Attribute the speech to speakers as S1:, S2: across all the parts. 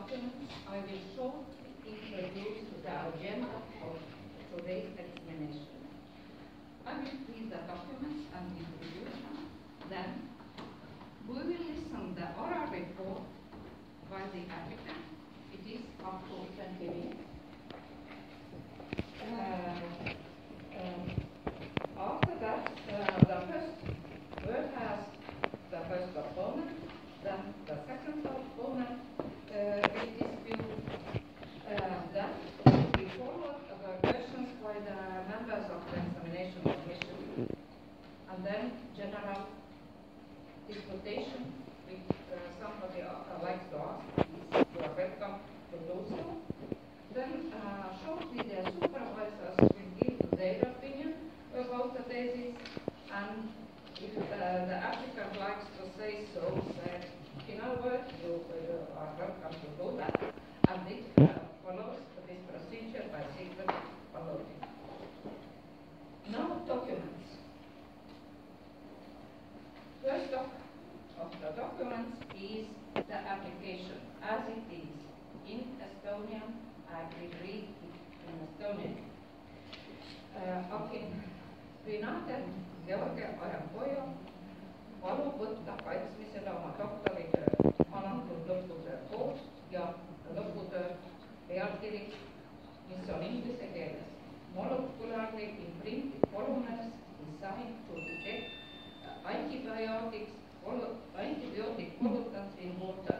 S1: documents, I will shortly introduce the agenda of today's explanation. I will read the documents and introduce them. Then we will listen to the oral report by the applicant. It is up to 20 minutes. After that, the first word has the first opponent, then the second opponent will dispute. Then will be followed by questions by the members of the examination commission, and then general disputation with somebody likes to ask. You are welcome to do so. Then shortly the supervisors will give their opinion about the thesis, and if the applicant likes to say so, in other words, you are welcome to do that, and it follows this procedure by secret balloting. Now, documents. First of the documents is the application as it is in Estonian. I will read it in Estonian. Renate Georgi Ayankojo palub võtta kaitsmisele oma doktoritöö alandatud lõputöö koos ja lõputöö pealkiri, mis on inglise keeles. Molecularly imprinted polymers designed to detect antibiotic pollutants in water.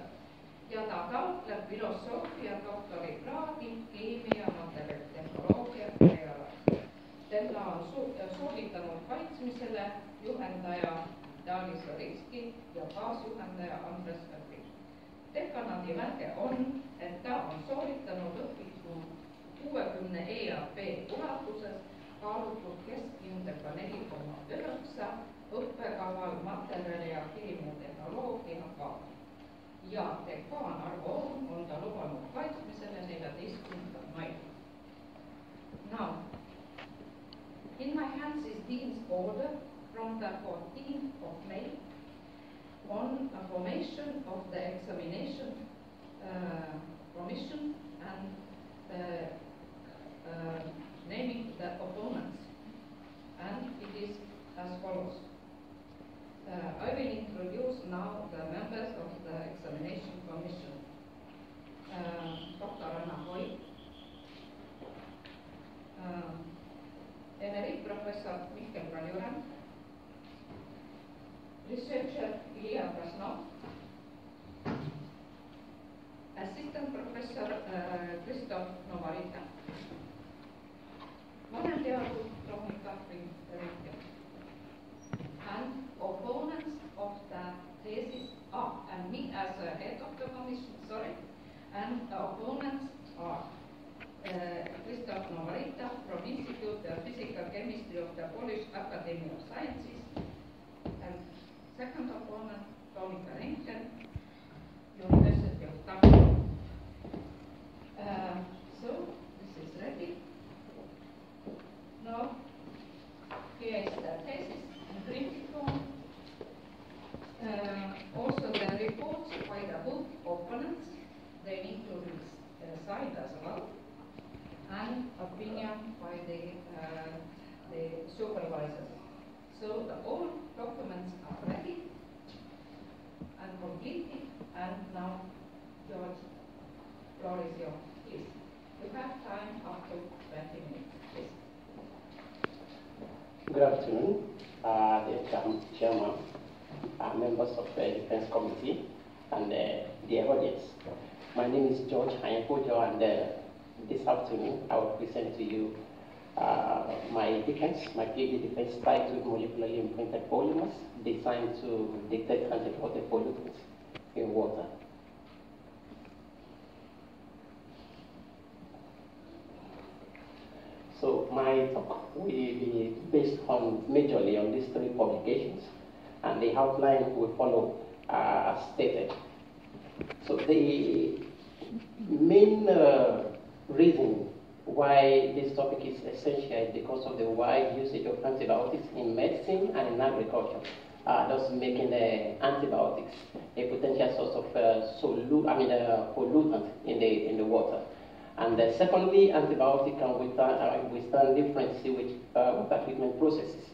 S1: Ja ta taotleb filosoofia doktorikraadi keemia materjalitehnoloogia erialal. Tema on soovitanud kaitsmisele juhendaja Dani Soritski ja kaasjuhendaja Andres Köpik. Dekanaadi märge on, et ta on sooritanud õpiku 60 EAP ulatuses kaalutud keskhindega 4,9 õppekaval materjali ja keemiatehnoloogia ja dekaan Arvo on ta lubanud kaitsmisele 14. mail. Now, in my hands is Dean's order from the 14th of May on a formation of the examination commission and naming the opponents. And it is as follows. I will introduce now the members of the examination commission. Dr. Anna Hoi, Emerit Professor Mihkel Kaljuran, researcher Ilya Krasnov, Assistant Professor Christoph Novarita, vanemteadus Rohmika Rinke, and opponents of the thesis and me as a head of the commission, and the opponents are Christoph Novarita from Institute of Physical Chemistry of the Polish Academy of Sciences, and second opponent, Rohmika Rinke, University of Tartu. So, this is ready. Now, here is the thesis in printed form. Also, the reports by the book opponents, they need to be signed as well, and opinion by the supervisors. So, all documents are ready and completed, and now, George, floor is yours, please. You have time up to 20 minutes, please.
S2: Good afternoon, the chairman, members of the Defense Committee, and the audience. My name is George Ayankojo, and this afternoon I will present to you my defense, my PhD defense titled Molecularly Imprinted Polymers Designed to Detect Antibiotic Pollutants in Water. So my talk will be based on majorly on these three publications, and the outline will follow as stated. So the main reason why this topic is essential is because of the wide usage of antibiotics in medicine and in agriculture. thus making the antibiotics a potential source of pollutant in the water. And secondly, antibiotics can withstand different sewage water treatment processes.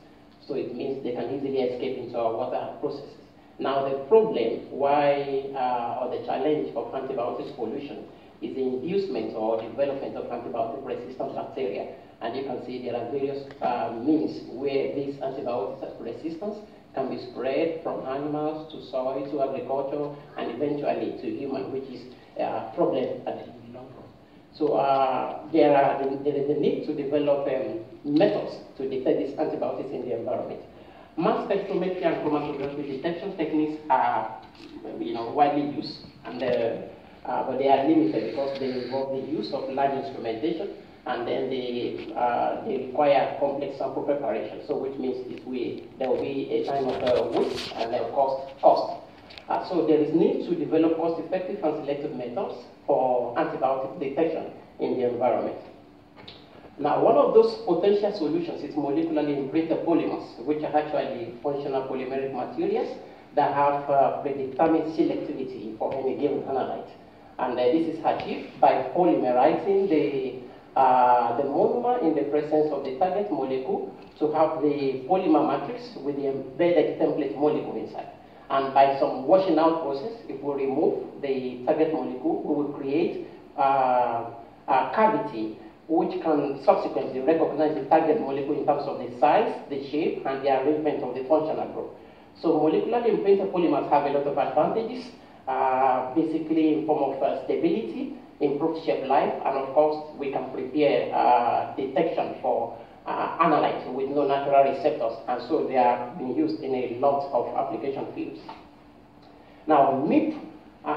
S2: So it means they can easily escape into our water processes. Now the problem or the challenge of antibiotic pollution is the inducement or development of antibiotic resistant bacteria. And you can see there are various means where this antibiotic resistance can be spread from animals to soil to agriculture and eventually to human, which is a problem at the long run. So there is a need to develop methods to detect these antibiotics in the environment. Mass spectrometry and chromatography detection techniques are widely used, and but they are limited because they involve the use of large instrumentation, and then they require complex sample preparation. So which means there will be a time of waste and cost. So there is need to develop cost-effective and selective methods for antibiotic detection in the environment. Now, one of those potential solutions is molecularly imprinted polymers, which are actually functional polymeric materials that have predetermined selectivity for any given analyte. And this is achieved by polymerizing the monomer in the presence of the target molecule to have the polymer matrix with the embedded template molecule inside. And by some washing out process, if we remove the target molecule, we will create a cavity which can subsequently recognize the target molecule in terms of the size, the shape, and the arrangement of the functional group. So molecularly imprinted polymers have a lot of advantages, basically in form of stability, improved shelf life, and of course we can prepare detection for analytes with no natural receptors, and so they are being used in a lot of application fields. Now, MIP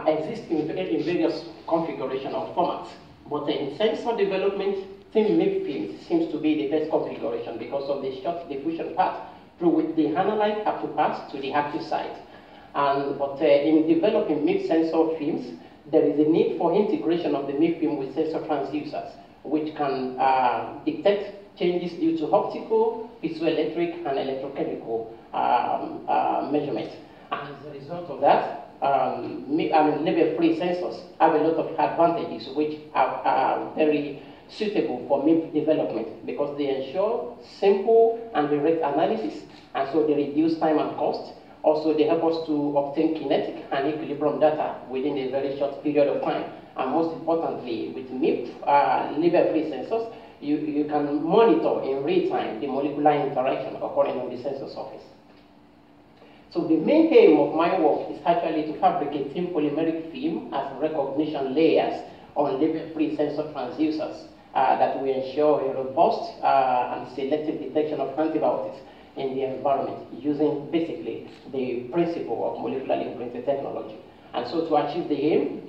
S2: exists in various configuration or formats, but in sensor development, thin MIP films seems to be the best configuration because of the short diffusion path through which the analyte have to pass to the active site. But in developing MIP sensor films, there is a need for integration of the MIP film with sensor transducers, which can detect changes due to optical, piezoelectric, and electrochemical measurements. And as a result of that, level-free sensors have a lot of advantages which are very suitable for MIP development because they ensure simple and direct analysis, and so they reduce time and cost. Also, they help us to obtain kinetic and equilibrium data within a very short period of time. And most importantly, with MIP level-free sensors, you can monitor in real time the molecular interaction occurring on the sensor surface. So the main aim of my work is actually to fabricate thin polymeric film as recognition layers on level-free sensor transducers that will ensure a robust and selective detection of antibiotics in the environment using basically the principle of molecularly imprinted technology. And so to achieve the aim,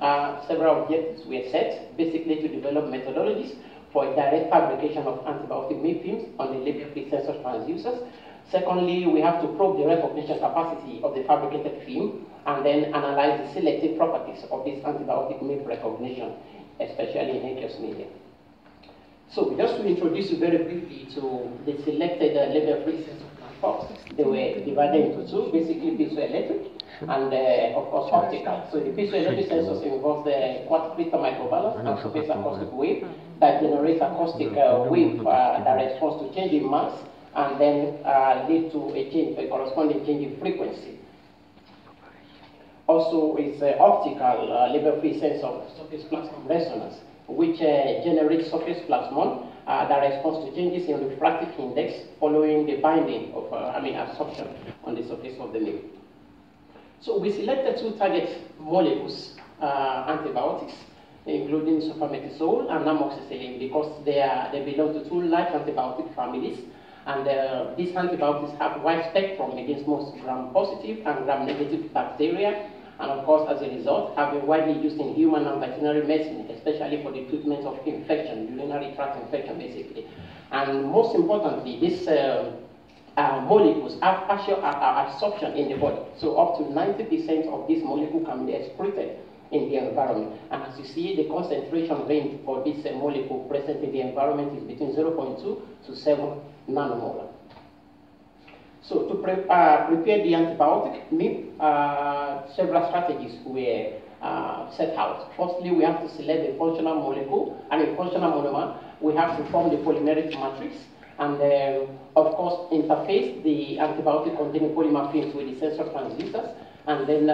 S2: several objectives were set, basically to develop methodologies for a direct fabrication of antibiotic MIP films on the level-free sensor transducers. Secondly, we have to probe the recognition capacity of the fabricated film and then analyze the selective properties of this antibiotic MIP recognition, especially in aqueous media. So just to introduce you very briefly to the selected level-free sensor platforms, they were divided into two, basically piezoelectric and of course optical. So the piezoelectric sensors involve the quartz crystal microbalance and surface acoustic wave that generates acoustic wave that responds to change in mass and then lead to a corresponding change in frequency. Also, it's optical level-free sensor surface plasmon resonance, which generates surface plasmon that responds to changes in refractive index following the binding of absorption on the surface of the MIP. So we selected two target molecules, antibiotics, including sulfametazole and amoxicillin, because they belong to two large antibiotic families, and these antibiotics have wide spectrum against most gram-positive and gram-negative bacteria, and of course, as a result, have been widely used in human and veterinary medicine, especially for the treatment of infection, urinary tract infection, basically. And most importantly, these molecules have partial absorption in the body. So up to 90% of this molecule can be excreted in the environment. And as you see, the concentration range for this molecule present in the environment is between 0.2 to 7 nanomolar. So to prepare the antibiotic MIP, several strategies were set out. Firstly, we have to select the functional molecule and a functional monomer. We have to form the polymeric matrix, and of course interface the antibiotic containing polymer films with the sensor transducers, and then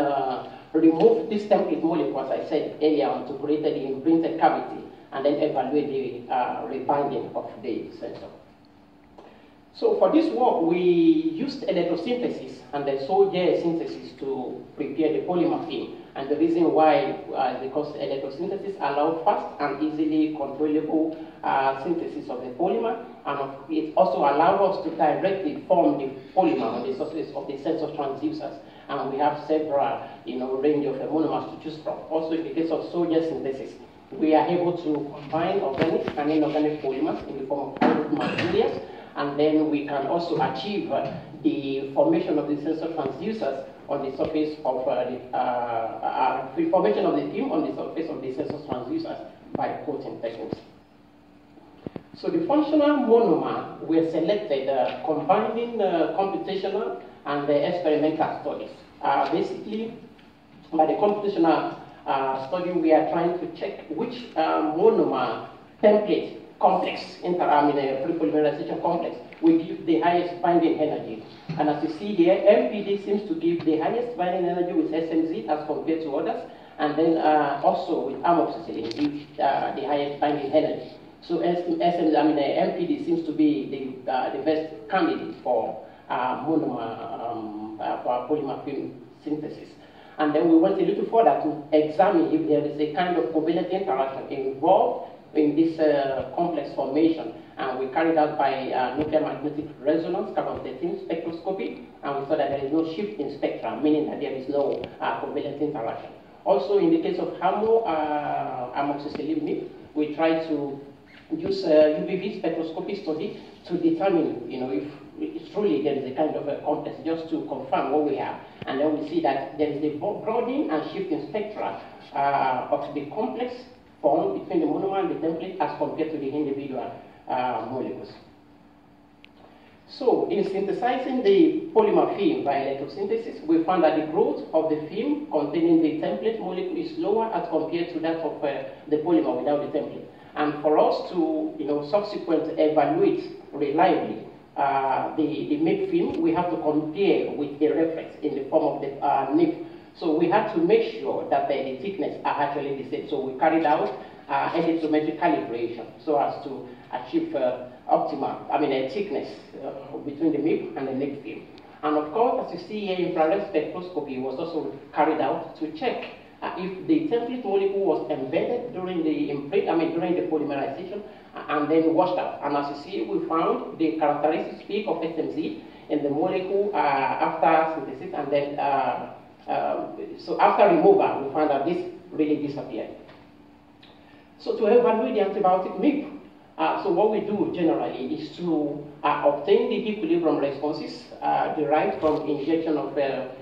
S2: remove this template molecule, as I said earlier on, to create the imprinted cavity, and then evaluate the rebinding of the sensor. So for this work, we used electrosynthesis and the soldier synthesis to prepare the polymer film. And the reason why is because electrosynthesis allows fast and easily controllable synthesis of the polymer, and it also allows us to directly form the polymer on the surface of the sensor transducers. And we have several, range of monomers to choose from. Also, in the case of soldier synthesis, we are able to combine organic and inorganic polymers in the form of hybrid materials, and then we can also achieve the formation of the sensor transducers on the surface of the formation of the film on the surface of the sensor transducers by coating techniques. So the functional monomer were selected combining computational and the experimental studies. Basically, by the computational study, we are trying to check which monomer template complex, pre-polymerization complex, will give the highest binding energy. And as you see here, MPD seems to give the highest binding energy with SMZ as compared to others, and then also with amoxicillin gives the highest binding energy. So MPD seems to be the best candidate for monomer for polymer film synthesis. And then we went a little further to examine if there is a kind of covalent interaction involved in this complex formation, and we carried out by nuclear magnetic resonance carbon-13 spectroscopy, and we saw that there is no shift in spectra, meaning that there is no covalent interaction. Also, in the case of amoxicillin, we try to use UVV spectroscopy study to determine, if truly there is a kind of a complex, just to confirm what we have, and then we see that there is a broadening and shifting spectra of the complex formed between the monomer and the template as compared to the individual molecules. So, in synthesizing the polymer film by electrosynthesis, we found that the growth of the film containing the template molecule is lower as compared to that of the polymer without the template. And for us to, subsequently evaluate reliably the MIP film, we have to compare with a reference in the form of the NIP. So we had to make sure that the thickness are actually the same. So we carried out editometric calibration so as to achieve a thickness between the MIP and the NIP film. And of course, as you see here, infrared spectroscopy was also carried out to check if the template molecule was embedded during the during the polymerization and then washed out. And as you see, we found the characteristic peak of SMZ in the molecule after synthesis, and then so after removal, we found that this really disappeared. So to evaluate the antibiotic MIP, so what we do generally is to obtain the equilibrium responses derived from injection of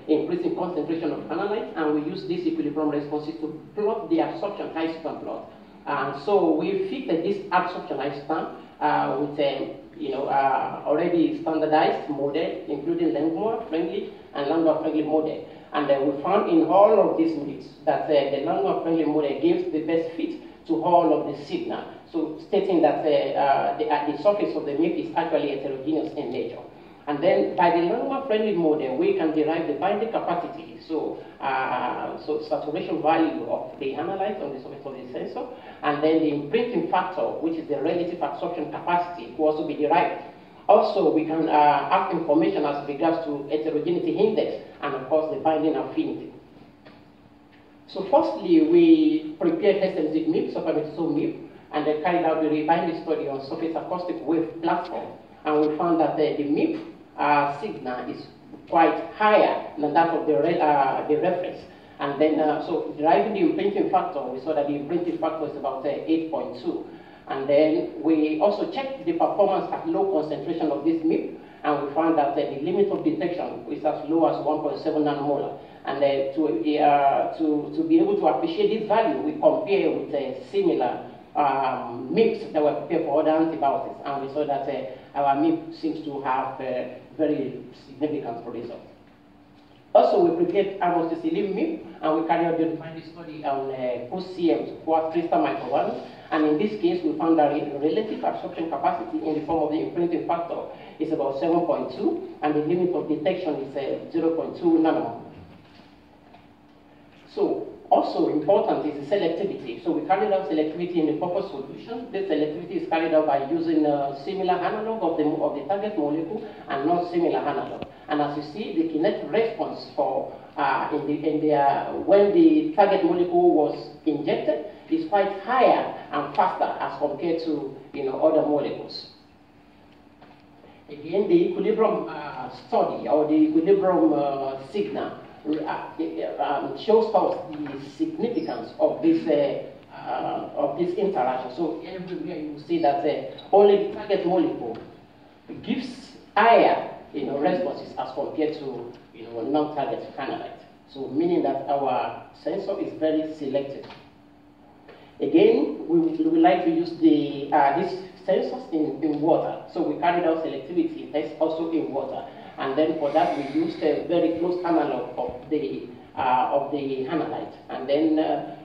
S2: increasing concentration of analyte, and we use these equilibrium responses to plot the absorption histogram plot. And so we fitted this absorption histogram with already standardized model, including Langmuir-friendly and Langmuir-friendly model. And we found in all of these MIPs that the Langmuir-friendly model gives the best fit to all of the signal. So stating that the surface of the MIP is actually heterogeneous in nature. And then by the Langmuir-friendly model, we can derive the binding capacity, so saturation value of the analyte on the surface of the sensor, and then the imprinting factor, which is the relative absorption capacity, will also be derived. Also, we can have information as regards to heterogeneity index, and of course the binding affinity. So firstly, we prepared SMZ MIP, supermetazole MIP, and then carried out the rebinding study on surface acoustic wave platform. And we found that the MIP signal is quite higher than that of the reference. And then, so deriving the imprinting factor, we saw that the imprinting factor is about 8.2. And then we also checked the performance at low concentration of this MIP, and we found that the limit of detection is as low as 1.7 nanomolar. And to be able to appreciate this value, we compare with similar MIPs that were prepared for other antibiotics, and we saw that our MIP seems to have very significant results. Also, we prepared amoxicillin MIP, and we carried out the refining study on post-CM, quartz-crystal microvalence. And in this case, we found that relative absorption capacity in the form of the imprinting factor is about 7.2, and the limit of detection is 0.2 nanomole. So, also important is the selectivity. So we carried out selectivity in the purpose solution. This selectivity is carried out by using a similar analog of the target molecule and not similar analog. And as you see, the kinetic response for when the target molecule was injected is quite higher and faster as compared to other molecules. Again, the equilibrium study or the equilibrium signal shows us the significance of this interaction. So everywhere you see that only the target molecule gives higher responses as compared to non-target analyte. So meaning that our sensor is very selective. Again, we would like to use these sensors in water. So we carried out selectivity tests also in water. And then for that, we used a very close analog of the analyte. And then,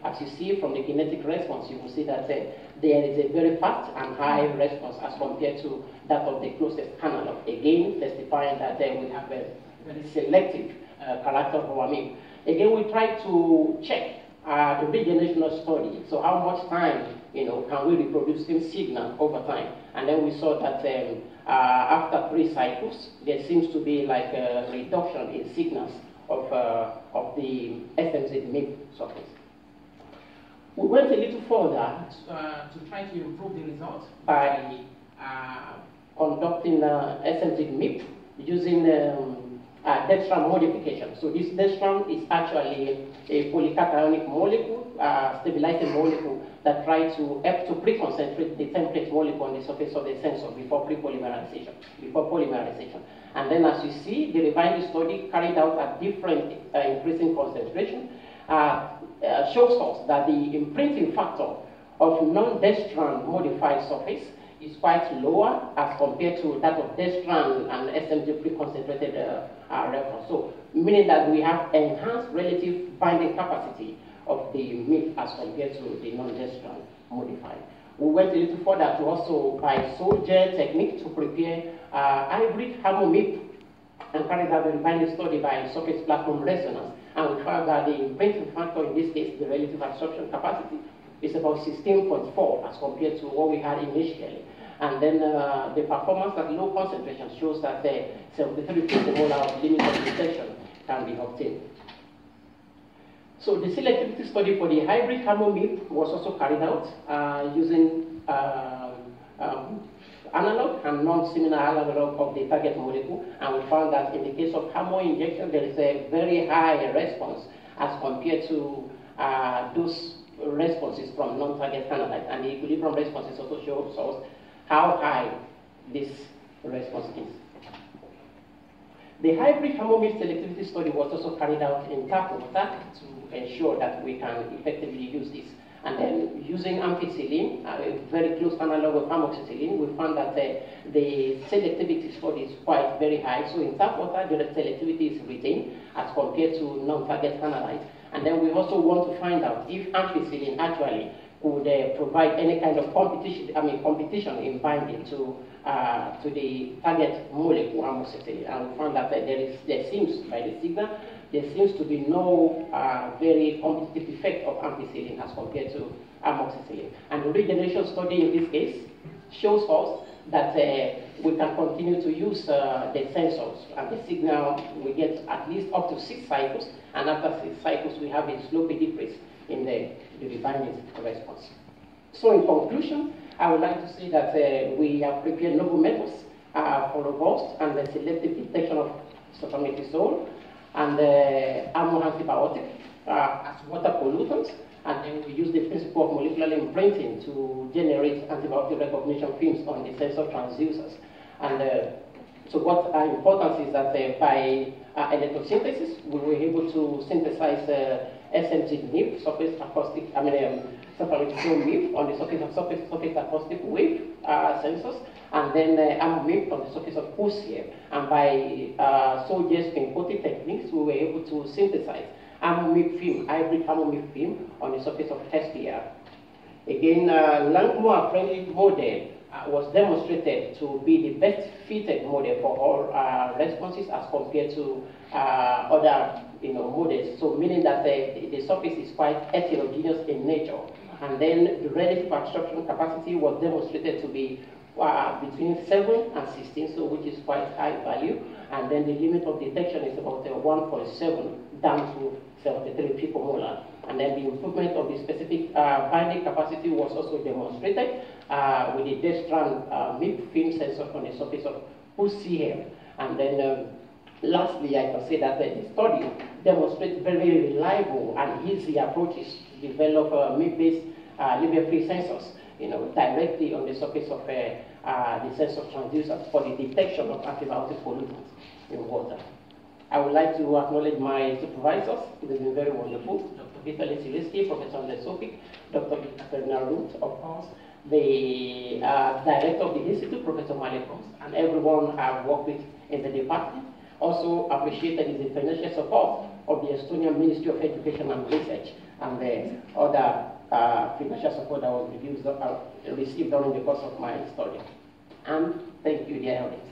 S2: as you see from the kinetic response, you will see that there is a very fast and high response as compared to that of the closest analog. Again, testifying that we have a very selective character of our MIP. Again, we try to check the regenerational study. So how much time, can we reproduce the signal over time? And then we saw that after 3 cycles, there seems to be like a reduction in signals of the SMZ MIP surface. We went a little further to try to improve the results by conducting SMZ MIP using dextran modification. So this dextran is actually a polycationic molecule, stabilizing molecule that tries to help to pre-concentrate the template molecule on the surface of the sensor before polymerization. And then as you see, the refining study carried out at different increasing concentration shows us that the imprinting factor of non-dextran modified surface is quite lower as compared to that of dextran and SMG pre-concentrated reference. So, meaning that we have enhanced relative binding capacity of the MIP as compared to the non-dextran modified. We went a little further to also by sol gel technique to prepare hybrid MIP and carried out the refining study by surface platform resonance. And we found that the imprinting factor, in this case, the relative absorption capacity, is about 16.4 as compared to what we had initially. And then the performance at low concentration shows that 73 picomolar of limit of detection can be obtained. So the selectivity study for the hybrid MIP was also carried out using analog and non-similar analog of the target molecule, and we found that in the case of HAMO injection, there is a very high response as compared to those responses from non-target analyte, and the equilibrium responses also shows us how high this response is. The hybrid MIP selectivity study was also carried out in tap water to ensure that we can effectively use this. And then using ampicillin, a very close analog of amoxicillin, we found that the selectivity score is quite very high. So in tap water, the selectivity is retained as compared to non-target analyte. And then we also want to find out if ampicillin actually could provide any kind of competition in binding to the target molecule amoxicillin. And we found that there seems, by the signal, there seems to be no very competitive effect of ampicillin as compared to amoxicillin. And the regeneration study in this case shows us that we can continue to use the sensors, and the signal we get at least up to 6 cycles, and after 6 cycles we have a slopey decrease in the binding response. So in conclusion, I would like to say that we have prepared novel methods for robust and selective detection of sulfametrazole and ammo antibiotic as water pollutants, and then we use the principle of molecular imprinting to generate antibiotic recognition films on the sensor transducers. And so what importance is that by electrosynthesis, we were able to synthesize SMG MIP, surface acoustic, superficial MIP on the surface of surface acoustic wave sensors, and then MIP on the surface of OCM. And by soldiers encoding techniques, we were able to synthesize MIP film, hybrid MIP film on the surface of SPR. Again, Langmuir friendly model was demonstrated to be the best fitted model for all responses as compared to other models. So meaning that the surface is quite heterogeneous in nature. And then the relative absorption capacity was demonstrated to be between 7 and 16, so which is quite high value. And then the limit of detection is about 1.7 down to 73 picomolar. And then the improvement of the specific binding capacity was also demonstrated with the Destran MIP film sensor on the surface of OCM. And then lastly, I can say that the study demonstrates very reliable and easy approaches to develop MIP-based label-free sensors, directly on the surface of the sensor transducers for the detection of antibiotic pollutants in water. I would like to acknowledge my supervisors. They've been very wonderful. Dr. Vitaly Siliski, Professor Lesofik, Dr. Katerina Root, of course, the director of the institute, Professor Malekos, and everyone I've worked with in the department. Also appreciated the financial support of the Estonian Ministry of Education and Research and the other financial support that was received during the course of my study. And thank you, dear audience.